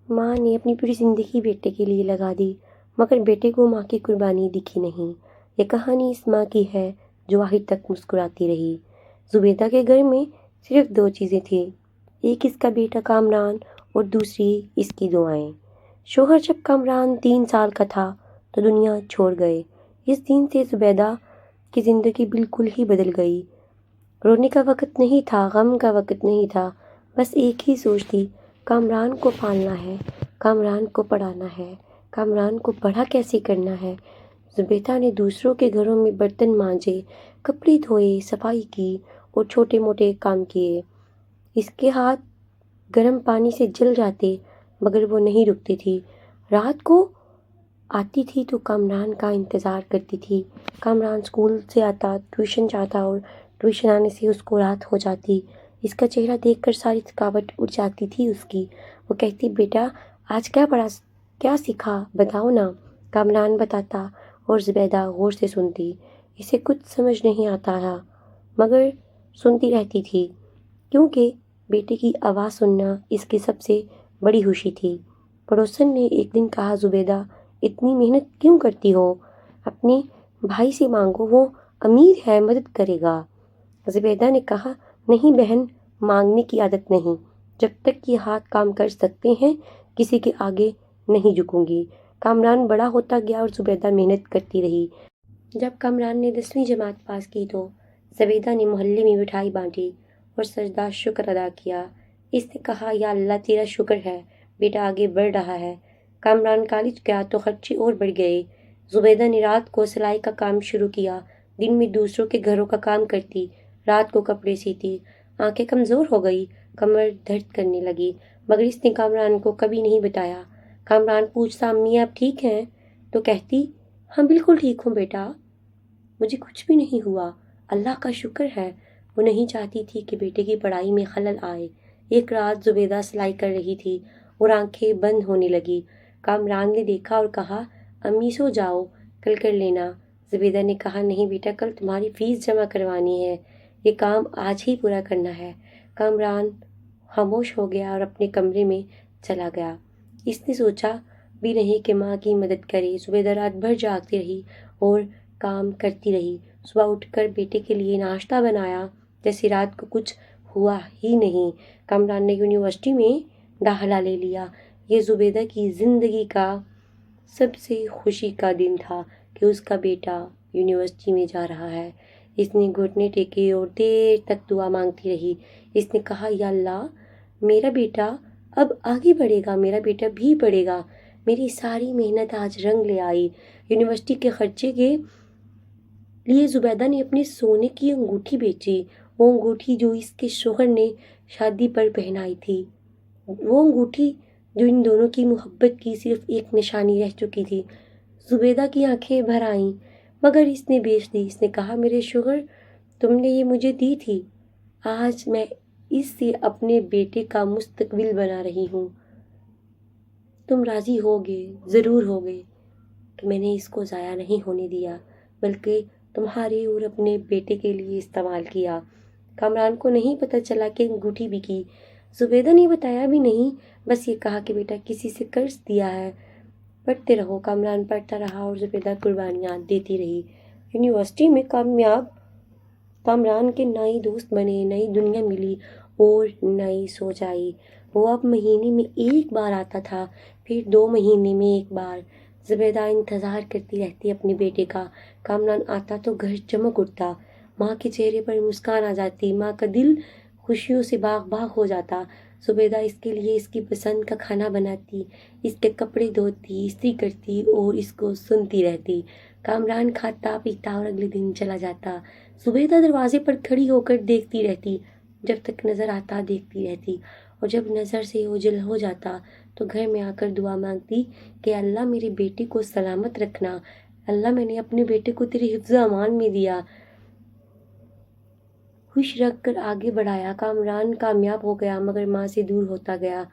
ماں نے اپنی پوری زندگی بیٹے کے لیے لگا دی، مگر بیٹے کو ماں کی قربانی دکھی نہیں۔ یہ کہانی اس ماں کی ہے جو آخر تک مسکراتی رہی۔ زبیدہ کے گھر میں صرف دو چیزیں تھیں، ایک اس کا بیٹا کامران اور دوسری اس کی دعائیں۔ شوہر جب کامران 3 سال کا تھا تو دنیا چھوڑ گئے۔ اس دن سے زبیدہ کی زندگی بالکل ہی بدل گئی۔ رونے کا وقت نہیں تھا، غم کا وقت نہیں تھا، بس ایک ہی سوچ تھی، کامران کو پالنا ہے، کامران کو پڑھانا ہے، کامران کو بڑا کیسے کرنا ہے۔ زبیدہ نے دوسروں کے گھروں میں برتن مانجے، کپڑے دھوئے، صفائی کی اور چھوٹے موٹے کام کیے۔ اس کے ہاتھ گرم پانی سے جل جاتے مگر وہ نہیں رکتی تھی۔ رات کو آتی تھی تو کامران کا انتظار کرتی تھی۔ کامران اسکول سے آتا، ٹیوشن جاتا اور ٹیوشن آنے سے اس کو رات ہو جاتی۔ اس کا چہرہ دیکھ کر ساری تھکاوٹ اٹھ جاتی تھی اس کی۔ وہ کہتی، بیٹا آج کیا پڑھا، کیا سیکھا، بتاؤ نا۔ کامران بتاتا اور زبیدہ غور سے سنتی۔ اسے کچھ سمجھ نہیں آتا تھا مگر سنتی رہتی تھی، کیونکہ بیٹے کی آواز سننا اس کی سب سے بڑی خوشی تھی۔ پڑوسن نے ایک دن کہا، زبیدہ اتنی محنت کیوں کرتی ہو، اپنے بھائی سے مانگو، وہ امیر ہے، مدد کرے گا۔ زبیدہ نے کہا، نہیں بہن، مانگنے کی عادت نہیں، جب تک یہ ہاتھ کام کر سکتے ہیں کسی کے آگے نہیں جھکوں گی۔ کامران بڑا ہوتا گیا اور زبیدہ محنت کرتی رہی۔ جب کامران نے 10ویں جماعت پاس کی تو زبیدہ نے محلے میں مٹھائی بانٹی اور سجدہ شکر ادا کیا۔ اس نے کہا، یا اللہ تیرا شکر ہے، بیٹا آگے بڑھ رہا ہے۔ کامران کالج گیا تو خرچے اور بڑھ گئے۔ زبیدہ نے رات کو سلائی کا کام شروع کیا، دن میں دوسروں کے گھروں کا کام کرتی، رات کو کپڑے سیتی۔ آنکھیں کمزور ہو گئی، کمر درد کرنے لگی، مگر اس نے کامران کو کبھی نہیں بتایا۔ کامران پوچھتا، امی آپ ٹھیک ہیں؟ تو کہتی، ہاں بالکل ٹھیک ہوں بیٹا، مجھے کچھ بھی نہیں ہوا، اللہ کا شکر ہے۔ وہ نہیں چاہتی تھی کہ بیٹے کی پڑھائی میں خلل آئے۔ ایک رات زبیدہ سلائی کر رہی تھی اور آنکھیں بند ہونے لگی۔ کامران نے دیکھا اور کہا، امی سو جاؤ، کل کر لینا۔ زبیدہ نے کہا، نہیں بیٹا، کل تمہاری فیس جمع کروانی ہے، یہ کام آج ہی پورا کرنا ہے۔ کامران خاموش ہو گیا اور اپنے کمرے میں چلا گیا۔ اس نے سوچا بھی نہیں کہ ماں کی مدد کرے۔ زبیدہ رات بھر جاگتی رہی اور کام کرتی رہی۔ صبح اٹھ کر بیٹے کے لیے ناشتہ بنایا جیسے رات کو کچھ ہوا ہی نہیں۔ کامران نے یونیورسٹی میں داخلہ لے لیا۔ یہ زبیدہ کی زندگی کا سب سے خوشی کا دن تھا کہ اس کا بیٹا یونیورسٹی میں جا رہا ہے۔ اس نے گھٹنے ٹیکے اور دیر تک دعا مانگتی رہی۔ اس نے کہا، یا اللہ میرا بیٹا اب آگے بڑھے گا، میرا بیٹا بھی پڑھے گا، میری ساری محنت آج رنگ لے آئی۔ یونیورسٹی کے خرچے کے لیے زبیدہ نے اپنے سونے کی انگوٹھی بیچی، وہ انگوٹھی جو اس کے شوہر نے شادی پر پہنائی تھی، وہ انگوٹھی جو ان دونوں کی محبت کی صرف ایک نشانی رہ چکی تھی۔ زبیدہ کی آنکھیں بھر آئیں مگر اس نے بیچ دی۔ اس نے کہا، میرے شوہر تم نے یہ مجھے دی تھی، آج میں اس سے اپنے بیٹے کا مستقبل بنا رہی ہوں، تم راضی ہوگے، ضرور ہوگے کہ میں نے اس کو ضائع نہیں ہونے دیا بلکہ تمہارے اور اپنے بیٹے کے لیے استعمال کیا۔ کامران کو نہیں پتہ چلا کہ انگوٹھی بکی۔ زبیدہ نے بتایا بھی نہیں، بس یہ کہا کہ بیٹا کسی سے قرض دیا ہے، پڑھتے رہو۔ کامران پڑھتا رہا اور زبیدہ قربانیاں دیتی رہی۔ یونیورسٹی میں کامیاب کامران کے نئے دوست بنے، نئی دنیا ملی اور نئی سوچ آئی۔ وہ اب مہینے میں ایک بار آتا تھا، پھر 2 مہینے میں ایک بار۔ زبیدہ انتظار کرتی رہتی اپنے بیٹے کا۔ کامران آتا تو گھر چمک اٹھتا، ماں کے چہرے پر مسکان آ جاتی، ماں کا دل خوشیوں سے باغ باغ ہو جاتا۔ زبیدہ اس کے لیے اس کی پسند کا کھانا بناتی، اس کے کپڑے دھوتی، استری کرتی اور اس کو سنتی رہتی۔ کامران کھاتا پیتا اور اگلے دن چلا جاتا۔ زبیدہ دروازے پر کھڑی ہو کر دیکھتی رہتی، جب تک نظر آتا دیکھتی رہتی، اور جب نظر سے اوجھل ہو جاتا تو گھر میں آ کر دعا مانگتی کہ اللہ میرے بیٹے کو سلامت رکھنا، اللہ میں نے اپنے بیٹے کو تیرے حفظ و امان میں دیا، خوش رکھ کر آگے بڑھایا۔ کامران کامیاب ہو گیا مگر ماں سے دور ہوتا گیا۔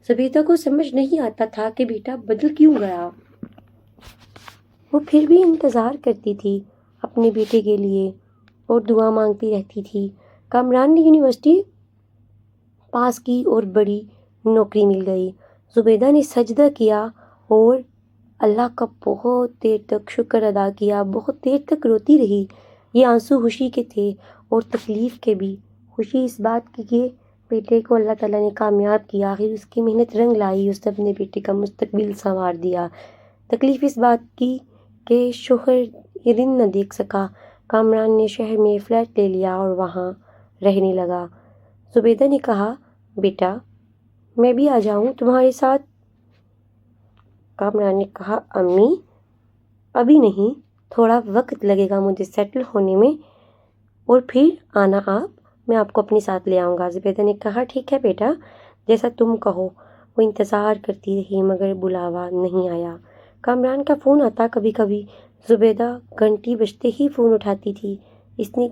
زبیدہ کو سمجھ نہیں آتا تھا کہ بیٹا بدل کیوں گیا۔ وہ پھر بھی انتظار کرتی تھی اپنے بیٹے کے لیے اور دعا مانگتی رہتی تھی۔ کامران نے یونیورسٹی پاس کی اور بڑی نوکری مل گئی۔ زبیدہ نے سجدہ کیا اور اللہ کا بہت دیر تک شکر ادا کیا، بہت دیر تک روتی رہی۔ یہ آنسو خوشی کے تھے اور تکلیف کے بھی۔ خوشی اس بات کی کہ بیٹے کو اللہ تعالیٰ نے کامیاب کیا، آخر اس کی محنت رنگ لائی، اس نے اپنے بیٹے کا مستقبل سنوار دیا۔ تکلیف اس بات کی کہ شوہر یہ دن نہ دیکھ سکا۔ کامران نے شہر میں فلیٹ لے لیا اور وہاں رہنے لگا۔ زبیدہ نے کہا، بیٹا میں بھی آ جاؤں تمہارے ساتھ؟ کامران نے کہا، امی ابھی نہیں، تھوڑا وقت لگے گا مجھے سیٹل ہونے میں، اور پھر آنا آپ، میں آپ کو اپنے ساتھ لے آؤں گا۔ زبیدہ نے کہا، ٹھیک ہے بیٹا، جیسا تم کہو۔ وہ انتظار کرتی رہی مگر بلاوا نہیں آیا۔ کامران کا فون آتا کبھی کبھی، زبیدہ گھنٹی بجتے ہی فون اٹھاتی تھی۔ اس نے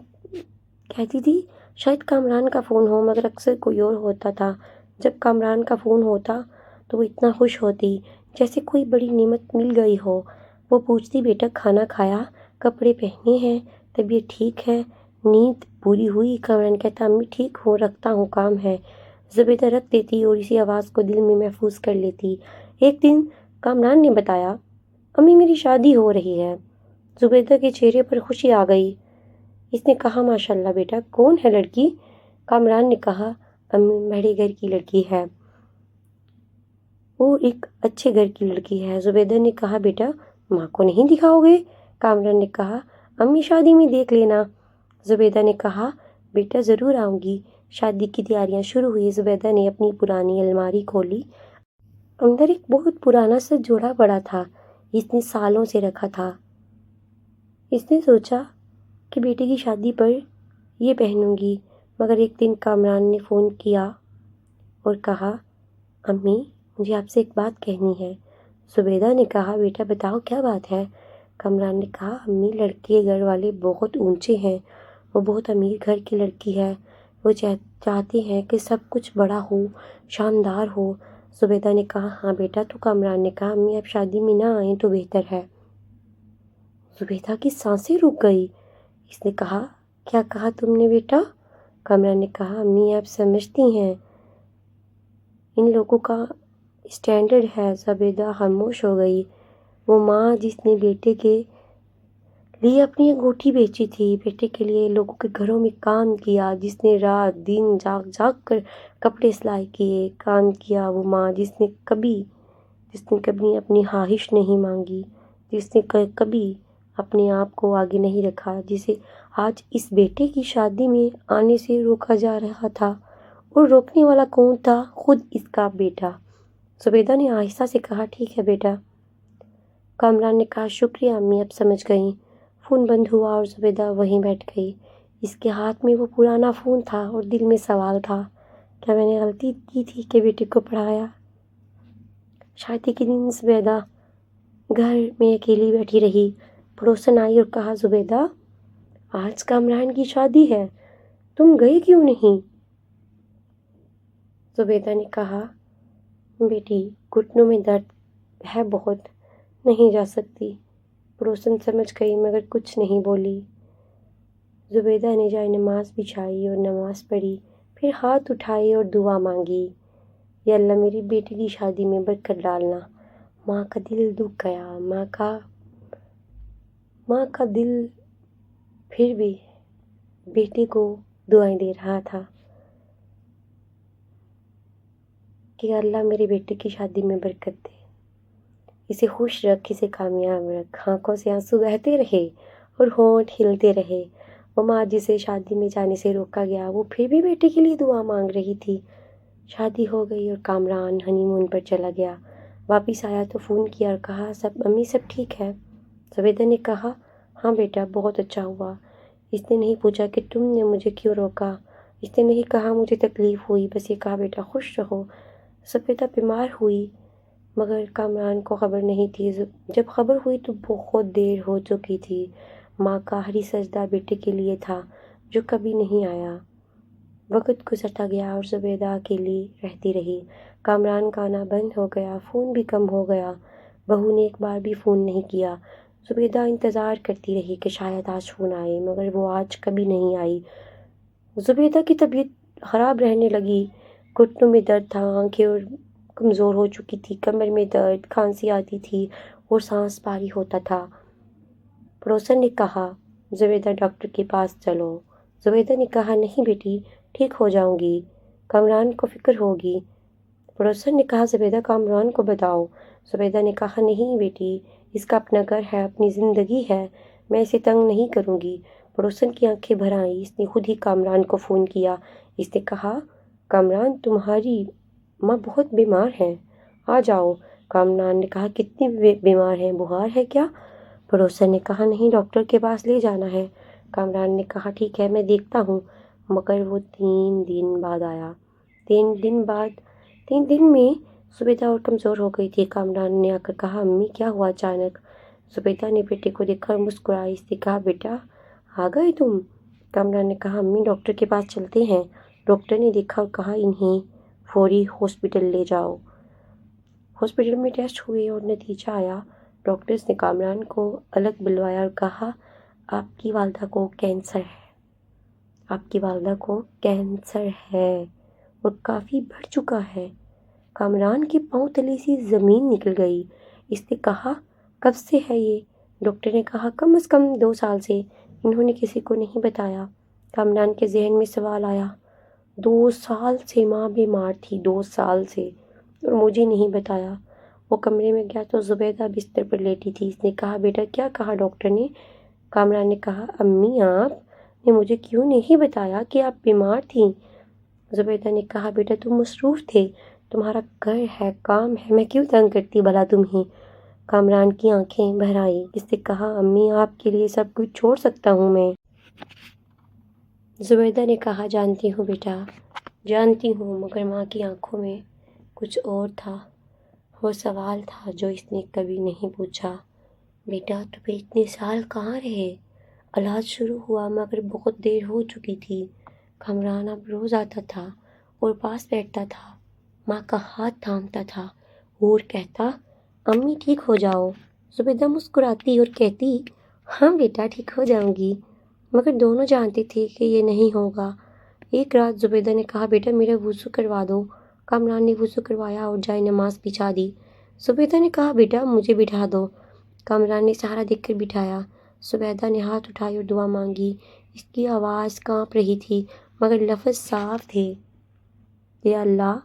کہتی تھی شاید کامران کا فون ہو، مگر اکثر کوئی اور ہوتا تھا۔ جب کامران کا فون ہوتا تو وہ اتنا خوش ہوتی جیسے کوئی بڑی نعمت مل گئی ہو۔ وہ پوچھتی، بیٹا کھانا کھایا، کپڑے پہنے ہیں، طبیعت ٹھیک ہے، نیند پوری ہوئی؟ کامران کہتا، امی ٹھیک ہوں، رکھتا ہوں، کام ہے۔ زبیدہ رکھ دیتی اور اسی آواز کو دل میں محفوظ کر لیتی۔ ایک دن کامران نے بتایا، امی میری شادی ہو رہی ہے۔ زبیدہ کے چہرے پر خوشی آ گئی۔ اس نے کہا، ماشاءاللہ بیٹا، کون ہے لڑکی؟ کامران نے کہا، امی بڑے گھر کی لڑکی ہے، وہ ایک اچھے گھر کی لڑکی ہے۔ زبیدہ نے کہا، بیٹا ماں کو نہیں دکھاؤ گے؟ کامران نے کہا، امی شادی میں دیکھ لینا۔ زبیدہ نے کہا، بیٹا ضرور آؤں گی۔ شادی کی تیاریاں شروع ہوئی۔ زبیدہ نے اپنی پرانی الماری کھولی۔ اندر ایک بہت پرانا سا جوڑا پڑا تھا، اس نے سالوں سے رکھا تھا۔ اس نے سوچا کہ بیٹے کی شادی پر یہ پہنوں گی، مگر ایک دن کامران نے فون کیا اور کہا، امی مجھے آپ سے ایک بات کہنی ہے۔ زبیدہ نے کہا، بیٹا بتاؤ کیا بات ہے؟ کامران نے کہا، امی لڑکے گھر والے بہت اونچے ہیں، وہ بہت امیر گھر کی لڑکی ہے، وہ چاہتے ہیں کہ سب کچھ بڑا ہو، شاندار ہو۔ زبیدہ نے کہا، ہاں بیٹا۔ تو کامران نے کہا، امی اب شادی میں نہ آئیں تو بہتر ہے۔ زبیدہ کی سانسیں رک گئی۔ اس نے کہا، کیا کہا تم نے بیٹا؟ کامران نے کہا، امی آپ سمجھتی ہیں ان لوگوں کا اسٹینڈرڈ ہے۔ زبیدہ خاموش ہو گئی۔ وہ ماں جس نے بیٹے کے لیے اپنی انگوٹھی بیچی تھی، بیٹے کے لیے لوگوں کے گھروں میں کام کیا، جس نے رات دن جاگ جاگ کر کپڑے سلائی کیے، کام کیا، وہ ماں جس نے کبھی اپنی خواہش نہیں مانگی، جس نے کبھی اپنے آپ کو آگے نہیں رکھا، جسے آج اس بیٹے کی شادی میں آنے سے روکا جا رہا تھا، اور روکنے والا کون تھا؟ خود اس کا بیٹا۔ زبیدہ نے آہستہ سے کہا، ٹھیک ہے بیٹا۔ کامران نے کہا، شکریہ امی، اب سمجھ گئی۔ فون بند ہوا اور زبیدہ وہیں بیٹھ گئی۔ اس کے ہاتھ میں وہ پرانا فون تھا اور دل میں سوال تھا، کیا میں نے غلطی کی تھی کہ بیٹے کو پڑھایا؟ شادی کے دن زبیدہ گھر میں اکیلی بیٹھی رہی۔ پڑوسن آئی اور کہا، زبیدہ آج کامران کی شادی ہے، تم گئی کیوں نہیں؟ زبیدہ نے کہا، بیٹی گھٹنوں میں درد ہے بہت، نہیں جا سکتی۔ پڑوسن سمجھ گئی مگر کچھ نہیں بولی۔ زبیدہ نے جائے نماز بچھائی اور نماز پڑھی، پھر ہاتھ اٹھائے اور دعا مانگی، یا اللہ میری بیٹی کی شادی میں برکت ڈالنا۔ ماں کا دل دکھ گیا۔ ماں کا دل پھر بھی بیٹے کو دعائیں دے رہا تھا کہ اللہ میرے بیٹے کی شادی میں برکت دے، اسے خوش رکھ، اسے کامیاب رکھ۔ آنکھوں سے آنسو بہتے رہے اور ہونٹ ہلتے رہے۔ وہ ماں جسے شادی میں جانے سے روکا گیا، وہ پھر بھی بیٹے کے لیے دعا مانگ رہی تھی۔ شادی ہو گئی اور کامران ہنی مون پر چلا گیا۔ واپس آیا تو فون کیا اور کہا، امی سب ٹھیک ہے؟ زبیدہ نے کہا، ہاں بیٹا، بہت اچھا ہوا۔ اس نے نہیں پوچھا کہ تم نے مجھے کیوں روکا، اس نے نہیں کہا مجھے تکلیف ہوئی، بس یہ کہا، بیٹا خوش رہو۔ زبیدہ بیمار ہوئی مگر کامران کو خبر نہیں تھی۔ جب خبر ہوئی تو بہت دیر ہو چکی تھی۔ ماں کا آخری سجدہ بیٹے کے لیے تھا جو کبھی نہیں آیا۔ وقت گزرتا گیا اور زبیدہ اکیلی رہتی رہی۔ کامران کا آنا بند ہو گیا، فون بھی کم ہو گیا، بہو نے ایک بار بھی فون نہیں کیا۔ زبیدہ انتظار کرتی رہی کہ شاید آج فون آئے، مگر وہ آج کبھی نہیں آئی۔ زبیدہ کی طبیعت خراب رہنے لگی، گھٹنوں میں درد تھا، آنکھیں اور کمزور ہو چکی تھی، کمر میں درد، کھانسی آتی تھی اور سانس بھاری ہوتا تھا۔ پڑوسن نے کہا زبیدہ ڈاکٹر کے پاس چلو۔ زبیدہ نے کہا نہیں بیٹی، ٹھیک ہو جاؤں گی، کامران کو فکر ہوگی۔ پڑوسن نے کہا زبیدہ کامران کو بتاؤ۔ زبیدہ نے کہا نہیں بیٹی، اس کا اپنا گھر ہے، اپنی زندگی ہے، میں اسے تنگ نہیں کروں گی۔ پڑوسن کی آنکھیں بھر آئیں، اس نے خود ہی کامران کو فون کیا۔ اس نے کہا کامران تمہاری ماں بہت بیمار ہیں، آ جاؤ۔ کامران نے کہا کتنی بیمار ہیں، بخار ہے کیا؟ پڑوسن نے کہا نہیں، ڈاکٹر کے پاس لے جانا ہے۔ کامران نے کہا ٹھیک ہے، میں دیکھتا ہوں۔ مگر وہ 3 دن بعد آیا۔ 3 دن میں زبیدہ اور کمزور ہو گئی تھی۔ کامران نے آ کر کہا امی کیا ہوا اچانک؟ زبیدہ نے بیٹے کو دیکھا اور مسکرائی۔ اس نے کہا بیٹا آ گئے تم؟ کامران نے کہا امی ڈاکٹر کے پاس چلتے ہیں۔ ڈاکٹر نے دیکھا اور کہا انہیں فوری ہاسپٹل لے جاؤ۔ ہاسپٹل میں ٹیسٹ ہوئے اور نتیجہ آیا۔ ڈاکٹرز نے کامران کو الگ بلوایا اور کہا آپ کی والدہ کو کینسر ہے، آپ کی والدہ کو کینسر ہے اور کافی بڑھ چکا ہے۔ کامران کے پاؤں تلے سے زمین نکل گئی۔ اس نے کہا کب سے ہے یہ؟ ڈاکٹر نے کہا کم از کم 2 سال سے، انہوں نے کسی کو نہیں بتایا۔ کامران کے ذہن میں سوال آیا 2 سال سے ماں بیمار تھی، 2 سال سے، اور مجھے نہیں بتایا۔ وہ کمرے میں گیا تو زبیدہ بستر پر لیٹی تھی۔ اس نے کہا بیٹا کیا کہا ڈاکٹر نے؟ کامران نے کہا امی آپ نے مجھے کیوں نہیں بتایا کہ آپ بیمار تھیں؟ زبیدہ نے کہا بیٹا تم مصروف تھے، تمہارا گھر ہے، کام ہے، میں کیوں تنگ کرتی بھلا تمہیں؟ کامران کی آنکھیں بھر آئیں۔ اس نے کہا امی آپ کے لیے سب کچھ چھوڑ سکتا ہوں میں۔ زبیدہ نے کہا جانتی ہوں بیٹا، جانتی ہوں، مگر ماں کی آنکھوں میں کچھ اور تھا، وہ سوال تھا جو اس نے کبھی نہیں پوچھا۔ بیٹا تم اتنے سال کہاں رہے؟ علاج شروع ہوا مگر بہت دیر ہو چکی تھی۔ کامران اب روز آتا تھا اور پاس بیٹھتا تھا، ماں کا ہاتھ تھامتا تھا اور کہتا امی ٹھیک ہو جاؤ۔ زبیدہ مسکراتی اور کہتی ہاں بیٹا ٹھیک ہو جاؤں گی، مگر دونوں جانتے تھے کہ یہ نہیں ہوگا۔ ایک رات زبیدہ نے کہا بیٹا میرا وضو کروا دو۔ کامران نے وضو کروایا اور جائے نماز بچھا دی۔ زبیدہ نے کہا بیٹا مجھے بٹھا دو۔ کامران نے سہارا دے کر بٹھایا۔ زبیدہ نے ہاتھ اٹھائے اور دعا مانگی۔ اس کی آواز کانپ رہی تھی مگر لفظ صاف تھے، یا اللہ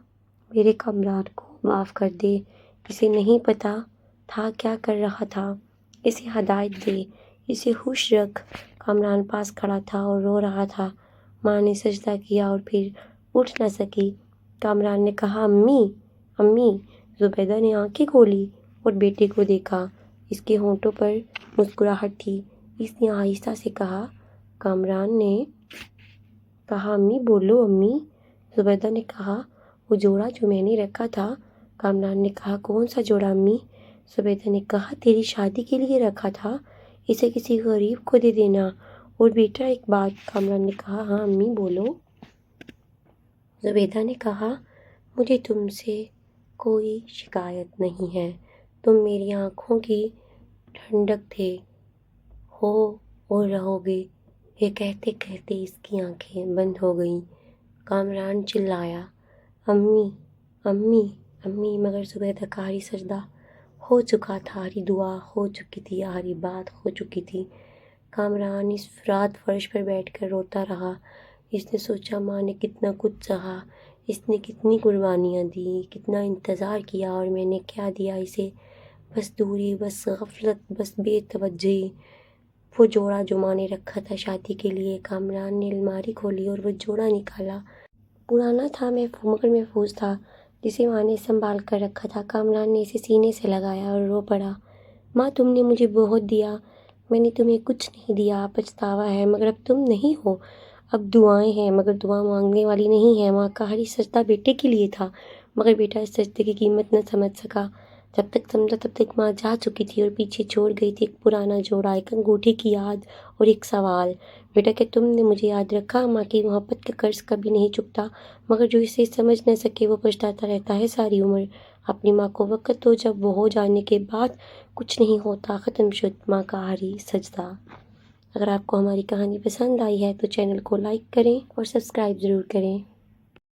میرے کامران کو معاف کر دے، اسے نہیں پتا تھا کیا کر رہا تھا، اسے ہدایت دے، اسے خوش رکھ۔ کامران پاس کھڑا تھا اور رو رہا تھا۔ ماں نے سجدہ کیا اور پھر اٹھ نہ سکی۔ کامران نے کہا امی امی۔ زبیدہ نے آنکھیں کھولی اور بیٹے کو دیکھا، اس کے ہونٹوں پر مسکراہٹ تھی۔ اس نے آہستہ سے کہا کامران نے کہا امی بولو امی۔ زبیدہ نے کہا وہ جوڑا جو میں نے رکھا تھا۔ کامران نے کہا کون سا جوڑا امی؟ زبیدہ نے کہا تیری شادی کے لیے رکھا تھا، اسے کسی غریب کو دے دینا۔ اور بیٹا ایک بات، کامران نے کہا ہاں امی بولو۔ زبیدہ نے کہا مجھے تم سے کوئی شکایت نہیں ہے، تم میری آنکھوں کی ٹھنڈک تھے، ہو اور رہو گے۔ یہ کہتے کہتے اس کی آنکھیں بند ہو گئیں۔ کامران چلایا امی امی امی، مگر زبیدہ کا ہری سجدہ ہو چکا تھا، ہری دعا ہو چکی تھی، ہری بات ہو چکی تھی۔ کامران اس رات فرش پر بیٹھ کر روتا رہا۔ اس نے سوچا ماں نے کتنا کچھ سہا، اس نے کتنی قربانیاں دی، کتنا انتظار کیا، اور میں نے کیا دیا اسے؟ بس دوری، بس غفلت، بس بے توجہی۔ وہ جوڑا جو ماں نے رکھا تھا شادی کے لیے، کامران نے الماری کھولی اور وہ جوڑا نکالا۔ پرانا تھا مگر محفوظ تھا، جسے ماں نے سنبھال کر رکھا تھا۔ کامران نے اسے سینے سے لگایا اور رو پڑا ماں تم نے مجھے بہت دیا، میں نے تمہیں کچھ نہیں دیا، پچھتاوا ہے مگر اب تم نہیں ہو، اب دعائیں ہیں مگر دعا مانگنے والی نہیں ہے۔ ماں کا ہری سجدہ بیٹے کے لیے تھا مگر بیٹا اس سجدے کی قیمت نہ سمجھ سکا۔ جب تک سمجھا تب تک ماں جا چکی تھی اور پیچھے چھوڑ گئی تھی ایک پرانا جوڑا، ایک انگوٹھی کی یاد اور ایک سوال، بیٹا کیا تم نے مجھے یاد رکھا؟ ماں کی محبت کا قرض کبھی نہیں چکتا، مگر جو اسے سمجھ نہ سکے وہ پچھتاتا رہتا ہے ساری عمر۔ اپنی ماں کو وقت دو، جب وہ ہو جانے کے بعد کچھ نہیں ہوتا، ختم شد ماں کا ہری سجدہ۔ اگر آپ کو ہماری کہانی پسند آئی ہے تو چینل کو لائک کریں اور سبسکرائب ضرور کریں۔